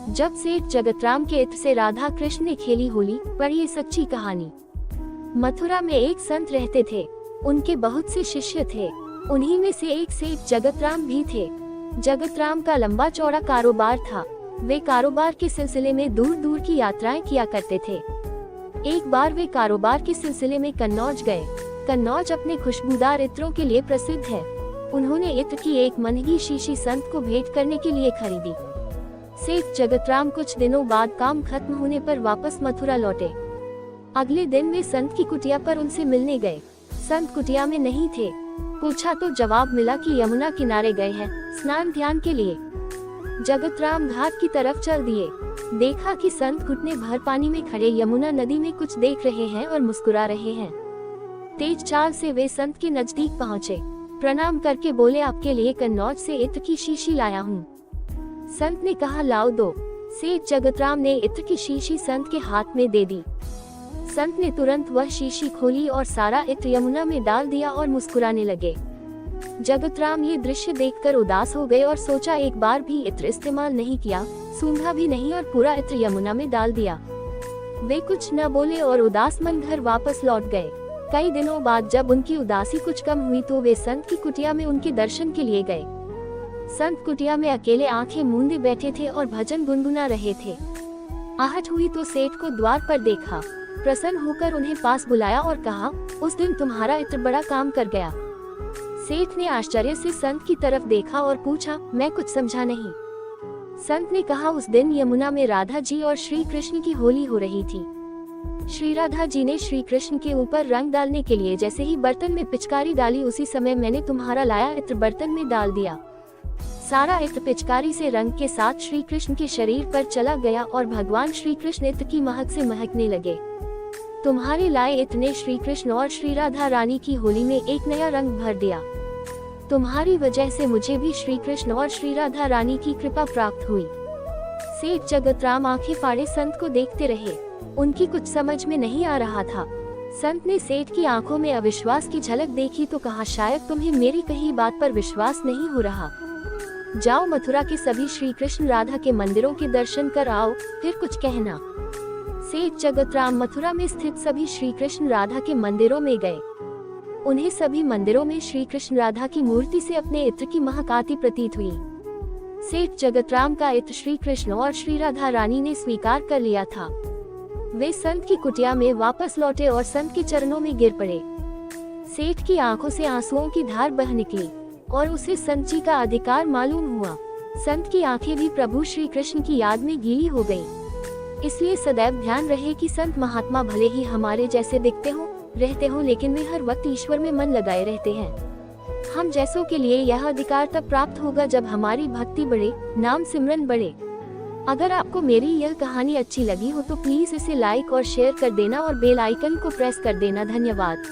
जब सेठ जगतराम के इत्र से राधा कृष्ण ने खेली होली, पर ये सच्ची कहानी। मथुरा में एक संत रहते थे। उनके बहुत से शिष्य थे। उन्हीं में से एक सेठ जगतराम भी थे। जगतराम का लंबा चौड़ा कारोबार था। वे कारोबार के सिलसिले में दूर दूर की यात्राएं किया करते थे। एक बार वे कारोबार के सिलसिले में कन्नौज गए। कन्नौज अपने खुशबूदार इत्रों के लिए प्रसिद्ध है। उन्होंने इत्र की एक महंगी शीशी संत को भेंट करने के लिए खरीदी। सेठ जगतराम कुछ दिनों बाद काम खत्म होने पर वापस मथुरा लौटे। अगले दिन वे संत की कुटिया पर उनसे मिलने गए। संत कुटिया में नहीं थे। पूछा तो जवाब मिला कि यमुना किनारे गए हैं स्नान ध्यान के लिए। जगतराम घाट की तरफ चल दिए। देखा कि संत घुटने भर पानी में खड़े यमुना नदी में कुछ देख रहे हैं और मुस्कुरा रहे हैं। तेज चाल से वे संत के नजदीक पहुँचे। प्रणाम करके बोले, आपके लिए कन्नौज से इत्र की शीशी लाया हूँ। संत ने कहा, लाओ दो। सेठ जगतराम ने इत्र की शीशी संत के हाथ में दे दी। संत ने तुरंत वह शीशी खोली और सारा इत्र यमुना में डाल दिया और मुस्कुराने लगे। जगतराम ये दृश्य देखकर उदास हो गए और सोचा, एक बार भी इत्र इस्तेमाल नहीं किया, सूंघा भी नहीं और पूरा इत्र यमुना में डाल दिया। वे कुछ न बोले और उदास मन घर वापस लौट गए। कई दिनों बाद जब उनकी उदासी कुछ कम हुई तो वे संत की कुटिया में उनके दर्शन के लिए गए। संत कुटिया में अकेले आंखें मूंदे बैठे थे और भजन गुनगुना रहे थे। आहट हुई तो सेठ को द्वार पर देखा। प्रसन्न होकर उन्हें पास बुलाया और कहा, उस दिन तुम्हारा इत्र बड़ा काम कर गया। सेठ ने आश्चर्य से संत की तरफ देखा और पूछा, मैं कुछ समझा नहीं। संत ने कहा, उस दिन यमुना में राधा जी और श्री कृष्ण की होली हो रही थी। श्री राधा जी ने श्री कृष्ण के ऊपर रंग डालने के लिए जैसे ही बर्तन में पिचकारी डाली, उसी समय मैंने तुम्हारा लाया इत्र बर्तन में डाल दिया। सारा इत्र पिचकारी से रंग के साथ श्री कृष्ण के शरीर पर चला गया और भगवान श्री कृष्ण इत्र की महक से महकने लगे। तुम्हारे लाए इत्र ने श्री कृष्ण और श्री राधा रानी की होली में एक नया रंग भर दिया। तुम्हारी वजह से मुझे भी श्री कृष्ण और श्री राधा रानी की कृपा प्राप्त हुई। सेठ जगतराम आंखें फाड़े संत को देखते रहे। उनकी कुछ समझ में नहीं आ रहा था। संत ने सेठ की आंखों में अविश्वास की झलक देखी तो कहा, शायद तुम्हें मेरी कही बात पर विश्वास नहीं हो रहा। जाओ मथुरा के सभी श्री कृष्ण राधा के मंदिरों के दर्शन कर आओ, फिर कुछ कहना। सेठ जगतराम मथुरा में स्थित सभी श्री कृष्ण राधा के मंदिरों में गए। उन्हें सभी मंदिरों में श्री कृष्ण राधा की मूर्ति से अपने इत्र की महक आती प्रतीत हुई। सेठ जगतराम का इत्र श्री कृष्ण और श्री राधा रानी ने स्वीकार कर लिया था। वे संत की कुटिया में वापस लौटे और संत के चरणों में गिर पड़े। सेठ की आंखों से आंसुओं की धार बह निकली और उसे संत जी का अधिकार मालूम हुआ। संत की आंखें भी प्रभु श्री कृष्ण की याद में गीली हो गईं। इसलिए सदैव ध्यान रहे कि संत महात्मा भले ही हमारे जैसे दिखते हो रहते हो, लेकिन वे हर वक्त ईश्वर में मन लगाए रहते हैं। हम जैसों के लिए यह अधिकार तब प्राप्त होगा जब हमारी भक्ति बढ़े, नाम सिमरन बढ़े। अगर आपको मेरी यह कहानी अच्छी लगी हो तो प्लीज इसे लाइक और शेयर कर देना और बेल आइकन को प्रेस कर देना। धन्यवाद।